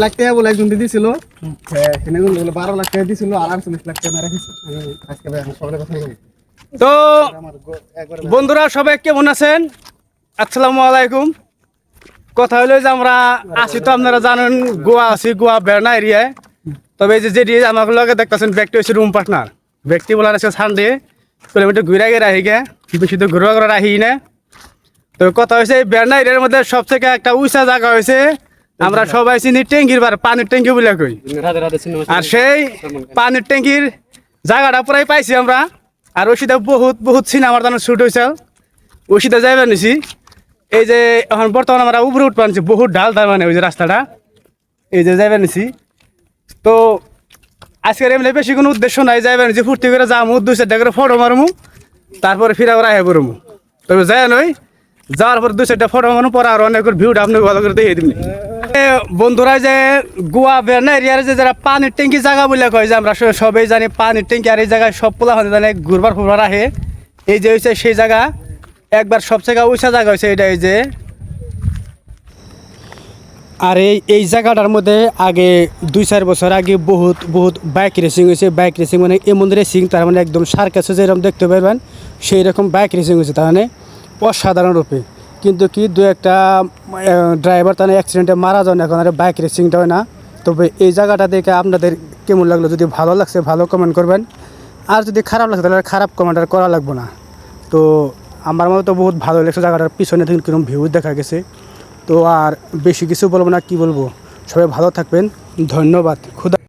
লাখ টাকা বলে একজন দিয়েছিল, 12 লাখ টাকা দিয়েছিল আর 48 লাখ টাকা রেখেছি। আজকে ভাই আমি সবার কথা বলি। তো বন্ধুরা সবাই কেমন আছেন? আসসালামু আলাইকুম। কথা হলো যে আমরা আছি, তো আপনারা জানেন গোয়া আছি, গোয়া বেড়না এরিয়ায়। তবে এই যে আমার লগে দেখতেছেন ব্যক্তি হচ্ছে রুম পার্টনার। ব্যক্তি বলার আছে সানডে কিলোমিটার ঘুরে গিয়ে রাহি গে, বেশি তো ঘুরে ঘুরে রাহি না। তো কথা হয়েছে বেড়না এরিয়ার মধ্যে সবথেকে একটা উঁচা জায়গা হয়েছে, আমরা সবাই চিনি ট্যাঙ্কির বার, পানির ট্যাঙ্কি বলে কই। আর সেই পানির ট্যাঙ্কির জায়গাটা পুরাই পাইছি আমরা। আর ওষুধে বহুত সিনেমার দানো শ্যুট হয়েছে, ওষুধে যাইবার নিছি। এই যে এখন বর্তমানে আমরা উপরে উঠতে পারছি, বহুত ঢাল তার মানে ওই যে রাস্তাটা, এই যে যাইবার নিছি। তো আজকের এমনি বেশি কোনো উদ্দেশ্য নাই, যাইবার নিছি ফুর্তি করে যাবো, 2-4টা করে ফটো মারমু, তারপরে ফিরে আবার আহে পড়মু। তবে যাই নই, যাওয়ার পর 2-4টা ফটো মারমু, পরে আর অনেক ভিউটা আপনি ভালো করে দেখিয়ে দিবনি। বন্ধুরা যে গোয়া বেড়না এরিয়ার যে যারা পানির ট্যাঙ্কি জায়গা বলে কয়, যে আমরা সবাই জানি পানির ট্যাঙ্কি, আর এই জায়গায় সব পোলা হতে জানে ঘুরবার ফুরবার আহে। এই যে হয়েছে সেই জায়গা, একবার সবচেয়ে উঁচা জায়গা হয়েছে এটা। এই যে আর এই জায়গাটার মধ্যে আগে 2-4 বছর আগে বহুত বাইক রেসিং হয়েছে। বাইক রেসিং মানে এমন রেসিং, তার মানে একদম সার্কাসে যেরকম দেখতে পারবেন সেই রকম বাইক রেসিং হয়েছে, তার মানে অসাধারণ রূপে। কিন্তু কি 2-একটা ড্রাইভার তার অ্যাক্সিডেন্টে মারা যান, এখন আর বাইক রেসিংটা হয় না। তবে এই জায়গাটা দেখে আপনাদের কেমন লাগলো? যদি ভালো লাগছে ভালো কমেন্ট করবেন, আর যদি খারাপ লাগছে তাহলে খারাপ কমেন্ট আর করা লাগবে না। তো আমার মতো তো বহুত ভালো লাগছে জায়গাটার পিছনে দেখুন কিরকম ভিউ দেখা গেছে। তো আর বেশি কিছু বলবো না, কি বলবো, সবাই ভালো থাকবেন, ধন্যবাদ, খুদা।